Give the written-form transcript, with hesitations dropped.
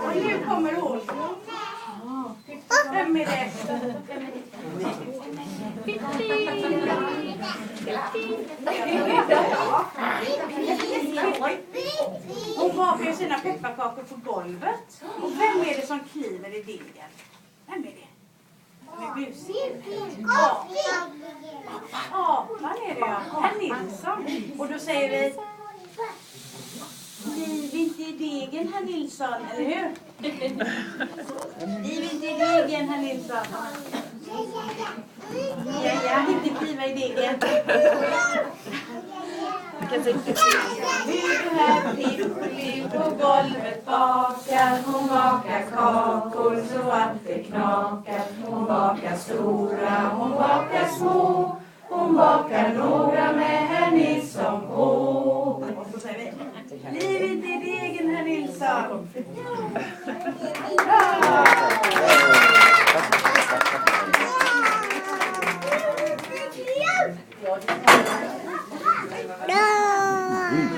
Och nu kommer hon. Vem är det? Hon bakar sina pepparkakor på golvet. Och vem är det som kliver i degen? Vem är det? Med busig. Apan är det, ja. Herr Nilsson. Och då säger vi: Liv inte i degen, herr Nilsson, eller hur? Liv inte i degen, herr Nilsson. Ja, inte kliva i degen. Nu här Pippi på golvet bakar. Hon bakar kakor så att det knakar. Hon bakar stora, hon bakar små. Hon bakar några med herr Nilsson på. Och så säger vi: Liv inte i degen, herr Nilsson. Ja.